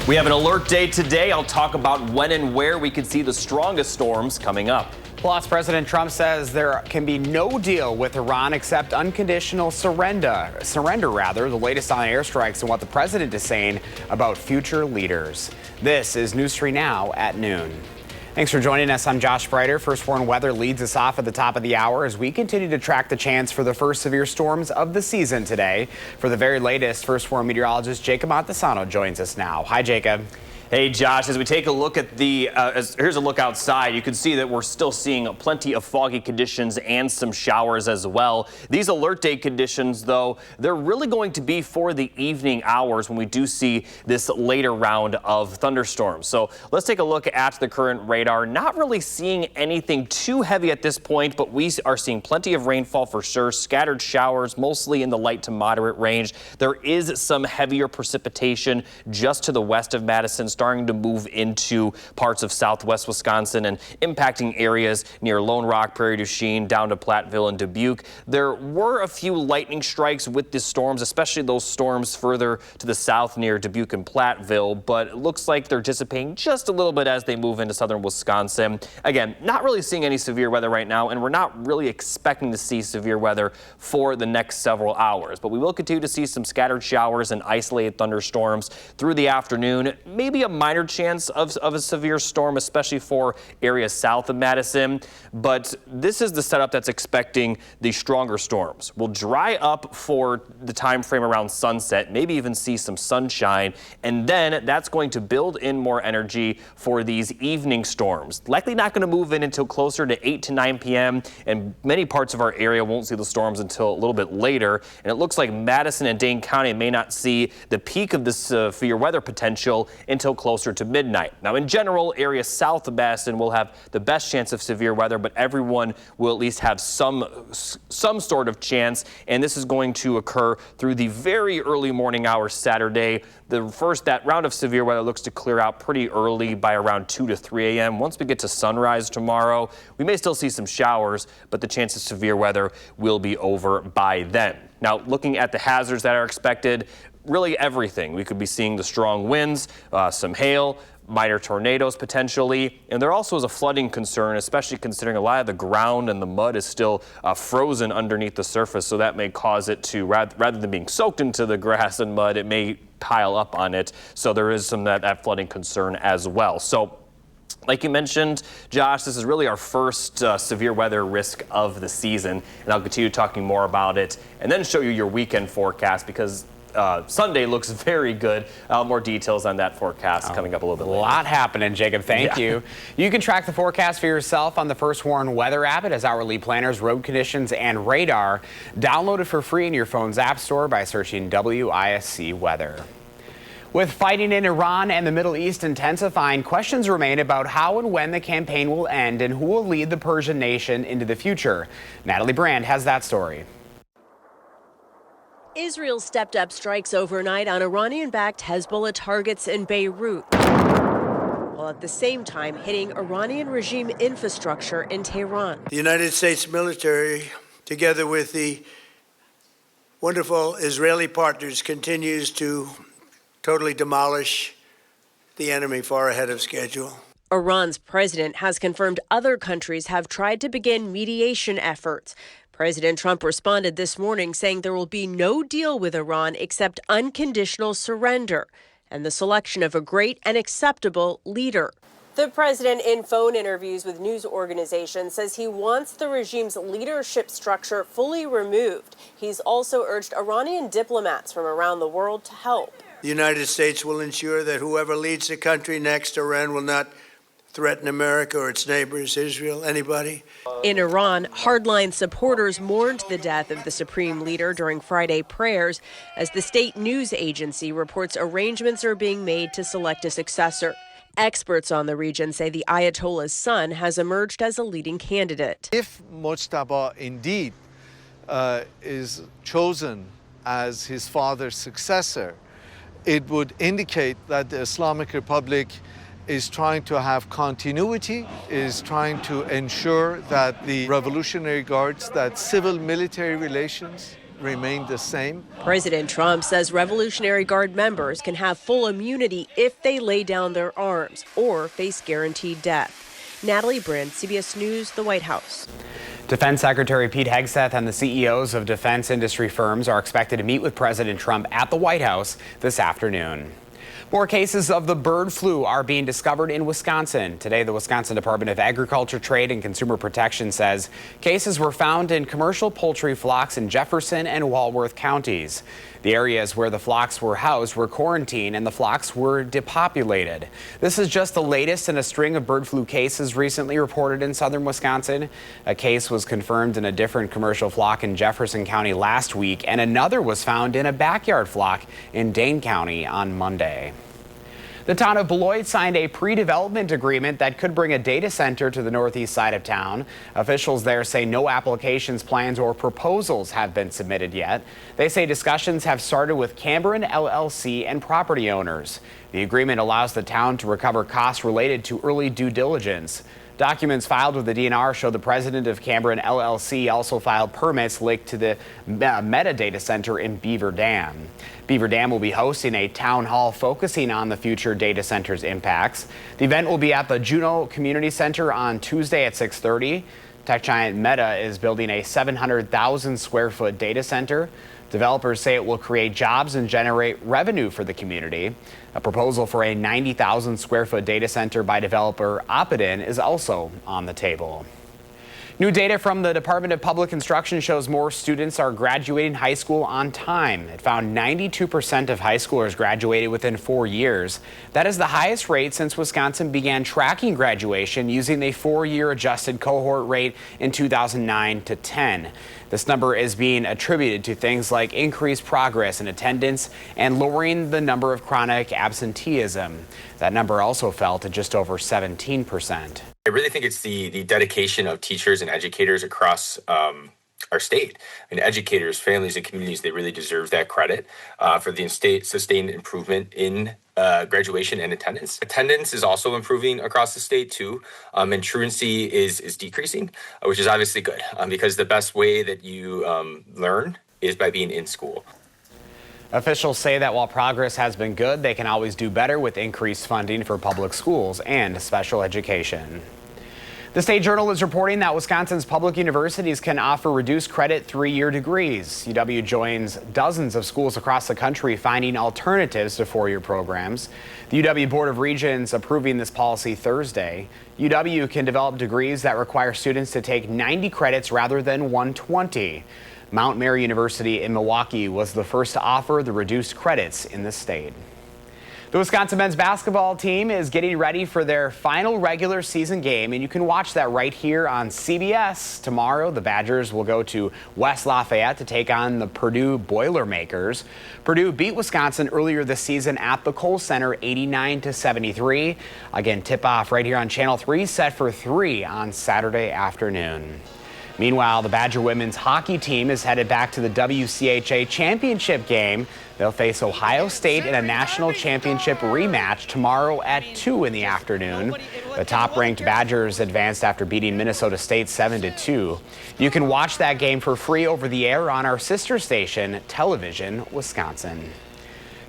We have an alert day today. I'll talk about when and where we could see the strongest storms coming up. Plus, President Trump says there can be no deal with Iran except unconditional surrender. The latest on airstrikes and what the president is saying about future leaders. This is News 3 Now at noon. Thanks for joining us. I'm Josh Breiter. First Warn Weather leads us off at the top of the hour as we continue to track the chance for the first severe storms of the season today. For the very latest, First Warn meteorologist Jacob Montesano joins us now. Hi, Jacob. Hey, Josh, as we take a look at here's a look outside, you can see that we're still seeing plenty of foggy conditions and some showers as well. These alert day conditions, though, they're really going to be for the evening hours when we do see this later round of thunderstorms. So let's take a look at the current radar. Not really seeing anything too heavy at this point, but we are seeing plenty of rainfall for sure. Scattered showers, mostly in the light to moderate range. There is some heavier precipitation just to the west of Madison, starting to move into parts of southwest Wisconsin and impacting areas near Lone Rock, Prairie du Chien, down to Platteville and Dubuque. There were a few lightning strikes with the storms, especially those storms further to the south near Dubuque and Platteville, but it looks like they're dissipating just a little bit as they move into southern Wisconsin. Again, not really seeing any severe weather right now, and we're not really expecting to see severe weather for the next several hours, but we will continue to see some scattered showers and isolated thunderstorms through the afternoon. Maybe a minor chance of a severe storm, especially for areas south of Madison. But this is the setup that's expecting the stronger storms. We'll dry up for the time frame around sunset, maybe even see some sunshine, and then that's going to build in more energy for these evening storms. Likely not going to move in until closer to 8 to 9 p.m., and many parts of our area won't see the storms until a little bit later. And it looks like Madison and Dane County may not see the peak of this severe weather potential until closer to midnight. Now, in general, areas south of Madison will have the best chance of severe weather, but everyone will at least have some sort of chance, and this is going to occur through the very early morning hours Saturday. That round of severe weather looks to clear out pretty early by around 2 to 3 a.m. Once we get to sunrise tomorrow, we may still see some showers, but the chance of severe weather will be over by then. Now, looking at the hazards that are expected, really everything. We could be seeing the strong winds, some hail, minor tornadoes potentially, and there also is a flooding concern, especially considering a lot of the ground and the mud is still frozen underneath the surface, so that may cause it to, rather than being soaked into the grass and mud, it may pile up on it, so there is some that flooding concern as well. So, like you mentioned, Josh, this is really our first severe weather risk of the season, and I'll continue talking more about it and then show you your weekend forecast, because Sunday looks very good. More details on that forecast coming up a little bit later. A lot happening, Jacob. Thank you. You can track the forecast for yourself on the First Warn Weather app. It has hourly planners, road conditions, and radar. Download it for free in your phone's app store by searching WISC Weather. With fighting in Iran and the Middle East intensifying, questions remain about how and when the campaign will end and who will lead the Persian nation into the future. Natalie Brand has that story. Israel stepped up strikes overnight on Iranian-backed Hezbollah targets in Beirut, while at the same time hitting Iranian regime infrastructure in Tehran. The United States military, together with the wonderful Israeli partners, continues to totally demolish the enemy far ahead of schedule. Iran's president has confirmed other countries have tried to begin mediation efforts. President Trump responded this morning saying there will be no deal with Iran except unconditional surrender and the selection of a great and acceptable leader. The president, in phone interviews with news organizations, says he wants the regime's leadership structure fully removed. He's also urged Iranian diplomats from around the world to help. The United States will ensure that whoever leads the country next, Iran will not threaten America or its neighbors, Israel, anybody. In Iran, hardline supporters mourned the death of the supreme leader during Friday prayers as the state news agency reports arrangements are being made to select a successor. Experts on the region say the Ayatollah's son has emerged as a leading candidate. If Mojtaba indeed is chosen as his father's successor, it would indicate that the Islamic Republic is trying to have continuity, is trying to ensure that the Revolutionary Guards, that civil-military relations remain the same. President Trump says Revolutionary Guard members can have full immunity if they lay down their arms or face guaranteed death. Natalie Brand, CBS News, the White House. Defense Secretary Pete Hegseth and the CEOs of defense industry firms are expected to meet with President Trump at the White House this afternoon. More cases of the bird flu are being discovered in Wisconsin. Today, the Wisconsin Department of Agriculture, Trade, and Consumer Protection says cases were found in commercial poultry flocks in Jefferson and Walworth counties. The areas where the flocks were housed were quarantined and the flocks were depopulated. This is just the latest in a string of bird flu cases recently reported in southern Wisconsin. A case was confirmed in a different commercial flock in Jefferson County last week, and another was found in a backyard flock in Dane County on Monday. The town of Beloit signed a pre-development agreement that could bring a data center to the northeast side of town. Officials there say no applications, plans, or proposals have been submitted yet. They say discussions have started with Cameron LLC and property owners. The agreement allows the town to recover costs related to early due diligence. Documents filed with the DNR show the president of Cameron LLC also filed permits linked to the Meta data center in Beaver Dam. Beaver Dam will be hosting a town hall focusing on the future data center's impacts. The event will be at the Juneau Community Center on Tuesday at 6:30. Tech giant Meta is building a 700,000 square foot data center. Developers say it will create jobs and generate revenue for the community. A proposal for a 90,000 square foot data center by developer Opidin is also on the table. New data from the Department of Public Instruction shows more students are graduating high school on time. It found 92% of high schoolers graduated within 4 years. That is the highest rate since Wisconsin began tracking graduation using a 4-year adjusted cohort rate in 2009 to 10. This number is being attributed to things like increased progress in attendance and lowering the number of chronic absenteeism. That number also fell to just over 17%. I really think it's the dedication of teachers and educators across our state. And educators, families, and communities, they really deserve that credit for the sustained improvement in graduation and attendance. Attendance is also improving across the state too, and truancy is decreasing, which is obviously good because the best way that you learn is by being in school. Officials say that while progress has been good, they can always do better with increased funding for public schools and special education. The State Journal is reporting that Wisconsin's public universities can offer reduced credit 3-year degrees. UW joins dozens of schools across the country finding alternatives to 4-year programs. The UW Board of Regents approving this policy Thursday. UW can develop degrees that require students to take 90 credits rather than 120. Mount Mary University in Milwaukee was the first to offer the reduced credits in the state. The Wisconsin men's basketball team is getting ready for their final regular season game, and you can watch that right here on CBS. Tomorrow, the Badgers will go to West Lafayette to take on the Purdue Boilermakers. Purdue beat Wisconsin earlier this season at the Kohl Center 89-73. Again, tip-off right here on Channel 3, set for 3 on Saturday afternoon. Meanwhile, the Badger women's hockey team is headed back to the WCHA championship game. They'll face Ohio State in a national championship rematch tomorrow at 2 in the afternoon. The top-ranked Badgers advanced after beating Minnesota State 7-2. You can watch that game for free over the air on our sister station, Television Wisconsin.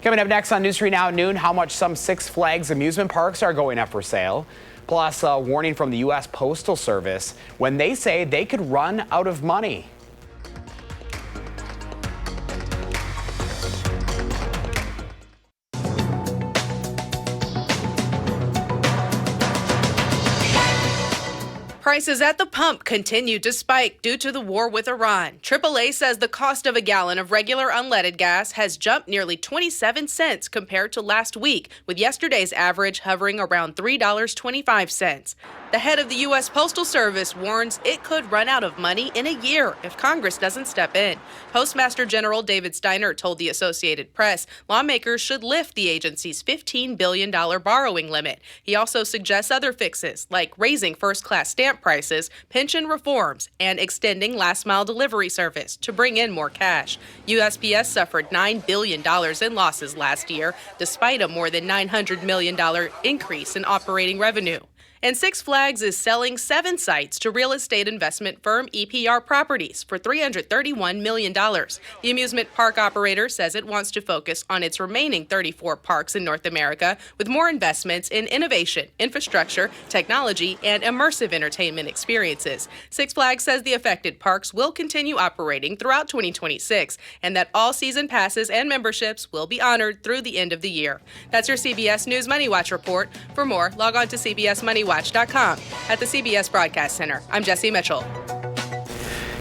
Coming up next on News 3 Now at noon, how much some Six Flags amusement parks are going up for sale. Plus, a warning from the U.S. Postal Service when they say they could run out of money. Prices at the pump continue to spike due to the war with Iran. AAA says the cost of a gallon of regular unleaded gas has jumped nearly 27 cents compared to last week, with yesterday's average hovering around $3.25. The head of the U.S. Postal Service warns it could run out of money in a year if Congress doesn't step in. Postmaster General David Steiner told the Associated Press lawmakers should lift the agency's $15 billion borrowing limit. He also suggests other fixes, like raising first-class stamp prices, pension reforms, and extending last-mile delivery service to bring in more cash. USPS suffered $9 billion in losses last year, despite a more than $900 million increase in operating revenue. And Six Flags is selling 7 sites to real estate investment firm EPR Properties for $331 million. The amusement park operator says it wants to focus on its remaining 34 parks in North America with more investments in innovation, infrastructure, technology, and immersive entertainment experiences. Six Flags says the affected parks will continue operating throughout 2026 and that all season passes and memberships will be honored through the end of the year. That's your CBS News Money Watch report. For more, log on to CBSMoneyWatch.com. At the CBS Broadcast Center, I'm Jesse Mitchell.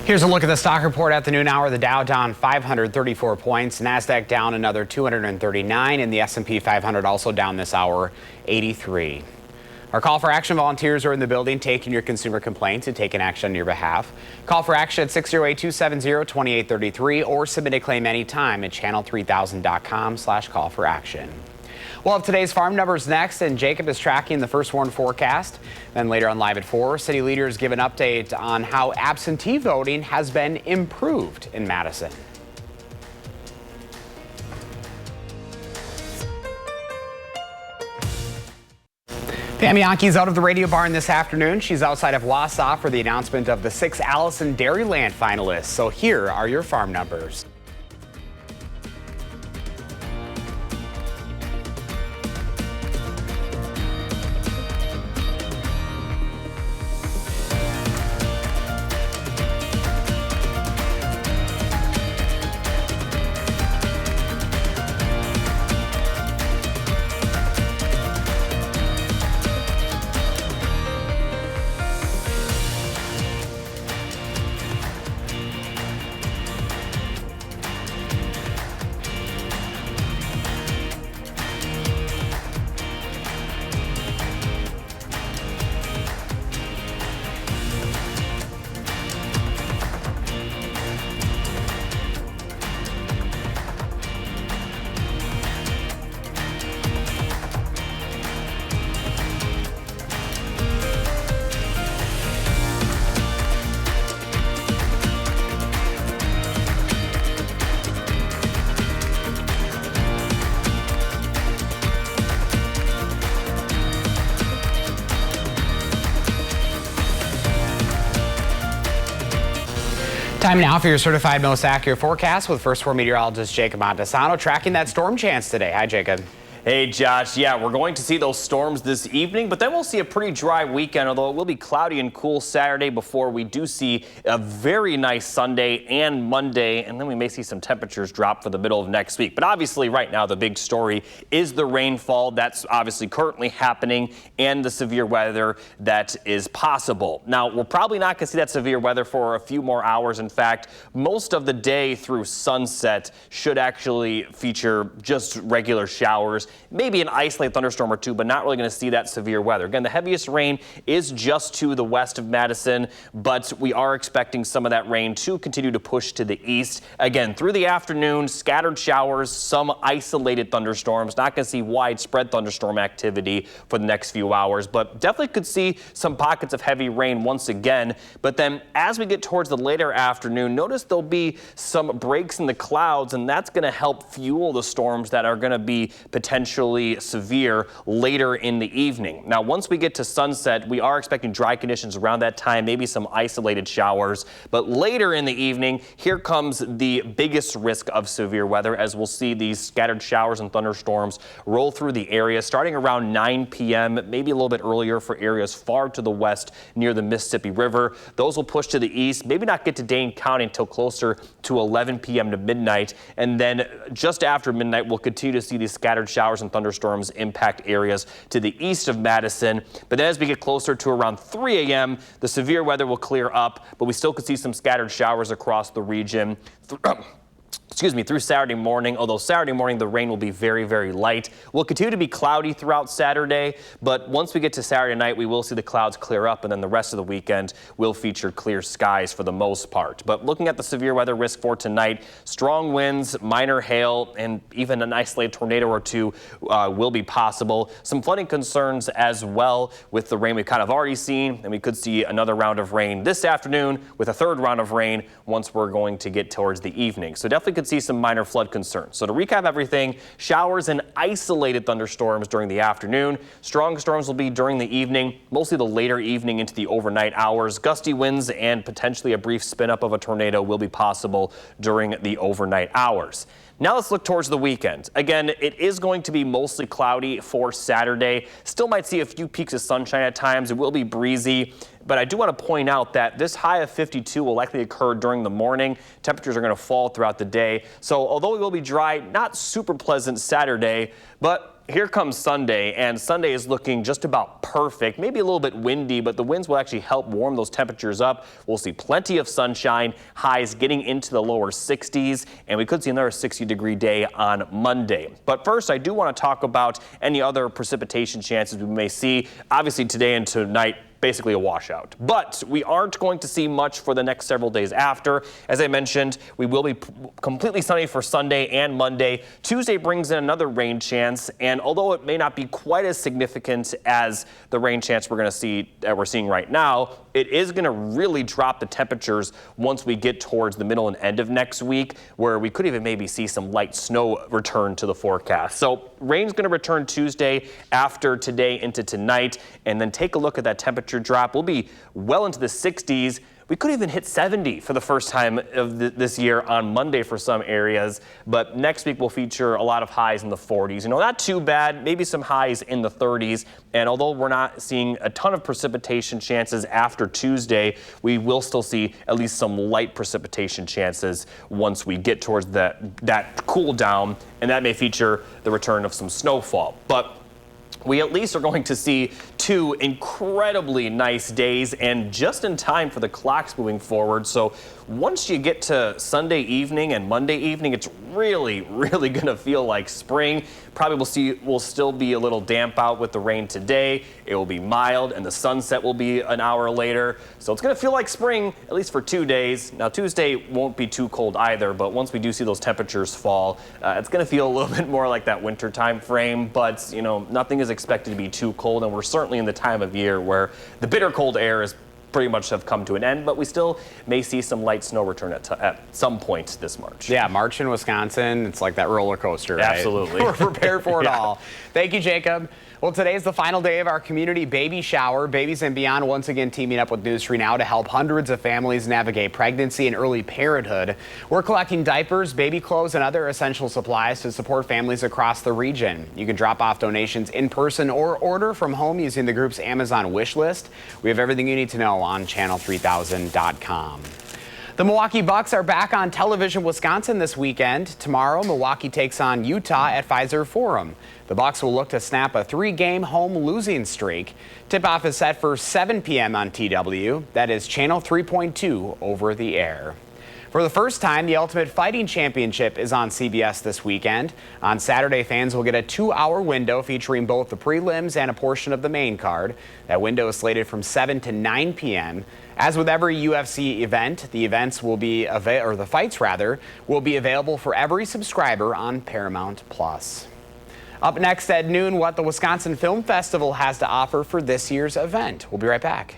Here's a look at the stock report at the noon hour. The Dow down 534 points, NASDAQ down another 239, and the S&P 500 also down this hour 83. Our call for action volunteers are in the building taking your consumer complaints and taking action on your behalf. Call for action at 608-270-2833 or submit a claim anytime at channel3000.com/call-for-action. We'll have today's farm numbers next, and Jacob is tracking the first warn forecast. Then later on Live at 4, city leaders give an update on how absentee voting has been improved in Madison. Pam Yonke's out of the radio barn this afternoon. She's outside of Wausau for the announcement of the 6 Allison Dairyland finalists. So here are your farm numbers. Time now for your certified most accurate forecast with First Warn meteorologist Jacob Montesano tracking that storm chance today. Hi, Jacob. Hey, Josh. Yeah, we're going to see those storms this evening, but then we'll see a pretty dry weekend, although it will be cloudy and cool Saturday before we do see a very nice Sunday and Monday, and then we may see some temperatures drop for the middle of next week. But obviously right now the big story is the rainfall that's obviously currently happening and the severe weather that is possible. Now, we're probably not going to see that severe weather for a few more hours. In fact, most of the day through sunset should actually feature just regular showers. Maybe an isolated thunderstorm or two, but not really going to see that severe weather. Again, the heaviest rain is just to the west of Madison, but we are expecting some of that rain to continue to push to the east. Again, through the afternoon, scattered showers, some isolated thunderstorms. Not going to see widespread thunderstorm activity for the next few hours, but definitely could see some pockets of heavy rain once again. But then as we get towards the later afternoon, notice there'll be some breaks in the clouds, and that's going to help fuel the storms that are going to be potentially severe later in the evening. Now, once we get to sunset, we are expecting dry conditions around that time, maybe some isolated showers. But later in the evening, here comes the biggest risk of severe weather, as we'll see these scattered showers and thunderstorms roll through the area starting around 9 p.m., maybe a little bit earlier for areas far to the west near the Mississippi River. Those will push to the east, maybe not get to Dane County until closer to 11 p.m. to midnight. And then just after midnight, we'll continue to see these scattered showers and thunderstorms impact areas to the east of Madison. But then as we get closer to around 3 a.m., the severe weather will clear up, but we still could see some scattered showers across the region. Through Saturday morning, although Saturday morning the rain will be very, very light. Will continue to be cloudy throughout Saturday, but once we get to Saturday night, we will see the clouds clear up, and then the rest of the weekend will feature clear skies for the most part. But looking at the severe weather risk for tonight, strong winds, minor hail, and even an isolated tornado or two will be possible. Some flooding concerns as well with the rain we've kind of already seen, and we could see another round of rain this afternoon with a third round of rain once we're going to get towards the evening. So definitely could could see some minor flood concerns. So to recap everything, showers and isolated thunderstorms during the afternoon. Strong storms will be during the evening, mostly the later evening into the overnight hours. Gusty winds and potentially a brief spin up of a tornado will be possible during the overnight hours. Now let's look towards the weekend. Again, it is going to be mostly cloudy for Saturday. Still might see a few peaks of sunshine at times. It will be breezy. But I do want to point out that this high of 52 will likely occur during the morning. Temperatures are going to fall throughout the day. So although it will be dry, not super pleasant Saturday, but here comes Sunday, and Sunday is looking just about perfect. Maybe a little bit windy, but the winds will actually help warm those temperatures up. We'll see plenty of sunshine, highs getting into the lower 60s, and we could see another 60-degree day on Monday. But first, I do want to talk about any other precipitation chances we may see. Obviously, today and tonight, basically a washout. But we aren't going to see much for the next several days after. As I mentioned, we will be completely sunny for Sunday and Monday. Tuesday brings in another rain chance, and although it may not be quite as significant as the rain chance we're seeing right now, it is going to really drop the temperatures once we get towards the middle and end of next week, where we could even maybe see some light snow return to the forecast. So rain's going to return Tuesday after today into tonight, and then take a look at that temperature drop. We'll be well into the 60s. We could even hit 70 for the first time of this year on Monday for some areas, but next week will feature a lot of highs in the 40s. You know, not too bad, maybe some highs in the 30s. And although we're not seeing a ton of precipitation chances after Tuesday, we will still see at least some light precipitation chances once we get towards that cool down, and that may feature the return of some snowfall. But we at least are going to see two incredibly nice days, and just in time for the clocks moving forward. So once you get to Sunday evening and Monday evening, it's really going to feel like spring. Probably we'll still be a little damp out with the rain today. It will be mild, and the sunset will be an hour later. So it's going to feel like spring, at least for 2 days. Now, Tuesday won't be too cold either, but once we do see those temperatures fall, it's going to feel a little bit more like that winter time frame. But, you know, nothing is expected to be too cold, and we're certainly in the time of year where the bitter cold air is pretty much have come to an end, but we still may see some light snow return at some point this March. Yeah, March in Wisconsin, it's like that roller coaster, right? Absolutely. We're prepared for it all. Thank you, Jacob. Well, today is the final day of our community baby shower. Babies and Beyond once again teaming up with News 3 Now to help hundreds of families navigate pregnancy and early parenthood. We're collecting diapers, baby clothes, and other essential supplies to support families across the region. You can drop off donations in person or order from home using the group's Amazon wish list. We have everything you need to know on channel3000.com. The Milwaukee Bucks are back on television Wisconsin this weekend. Tomorrow, Milwaukee takes on Utah at Pfizer Forum. The Bucks will look to snap a 3-game home losing streak. Tip-off is set for 7 p.m. on TW. That is Channel 3.2 over the air. For the first time, the Ultimate Fighting Championship is on CBS this weekend. On Saturday, fans will get a 2-hour window featuring both the prelims and a portion of the main card. That window is slated from 7 to 9 p.m. As with every UFC event, the fights will be available for every subscriber on Paramount Plus. Up next at noon, what the Wisconsin Film Festival has to offer for this year's event. We'll be right back.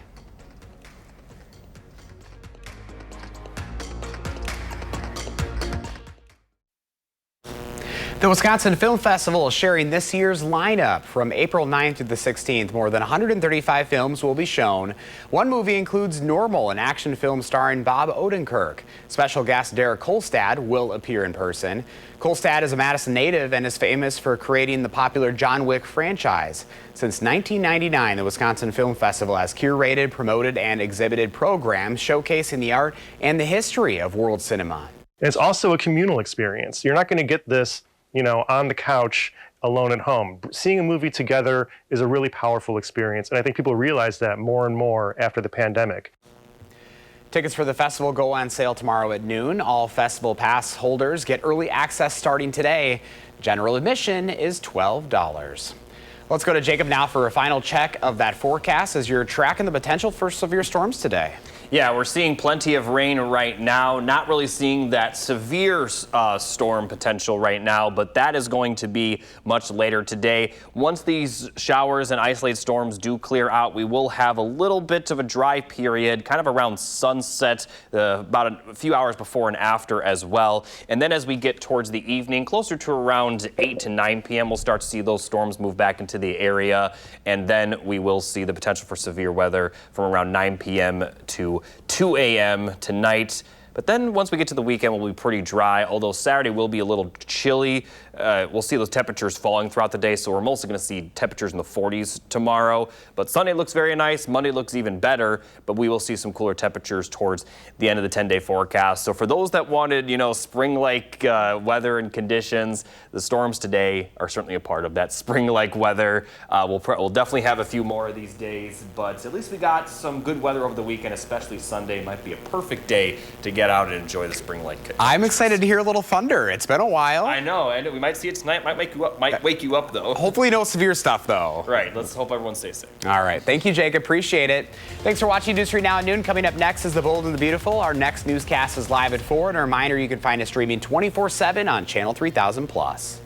The Wisconsin Film Festival is sharing this year's lineup. From April 9th to the 16th, more than 135 films will be shown. One movie includes Normal, an action film starring Bob Odenkirk. Special guest Derek Kolstad will appear in person. Kolstad is a Madison native and is famous for creating the popular John Wick franchise. Since 1999, the Wisconsin Film Festival has curated, promoted, and exhibited programs showcasing the art and the history of world cinema. It's also a communal experience. You're not going to get this on the couch alone at home. Seeing a movie together is a really powerful experience, and I think people realize that more and more after the pandemic. Tickets for the festival go on sale tomorrow at noon. All festival pass holders get early access starting today. General admission is $12. Let's go to Jacob now for a final check of that forecast as you're tracking the potential for severe storms today. Yeah, we're seeing plenty of rain right now. Not really seeing that severe storm potential right now, but that is going to be much later today. Once these showers and isolated storms do clear out, we will have a little bit of a dry period, kind of around sunset, about a few hours before and after as well. And then as we get towards the evening, closer to around 8 to 9 p.m., we'll start to see those storms move back into the area. And then we will see the potential for severe weather from around 9 p.m. to 2 a.m. tonight. But then once we get to the weekend, we'll be pretty dry, although Saturday will be a little chilly. We'll see those temperatures falling throughout the day, so we're mostly going to see temperatures in the 40s tomorrow. But Sunday looks very nice. Monday looks even better, but we will see some cooler temperatures towards the end of the 10-day forecast. So for those that wanted, spring-like weather and conditions, the storms today are certainly a part of that spring-like weather. We'll definitely have a few more of these days, but at least we got some good weather over the weekend, especially Sunday. Might be a perfect day to get out and enjoy the spring-like conditions. I'm excited to hear a little thunder. It's been a while. I know, and we might see it tonight. Might wake you up though. Hopefully no severe stuff though. Right. Let's hope everyone stays safe. All right. Thank you, Jake. Appreciate it. Thanks for watching News 3 Now at noon. Coming up next is The Bold and the Beautiful. Our next newscast is live at 4. And a reminder, you can find us streaming 24/7 on Channel 3000+.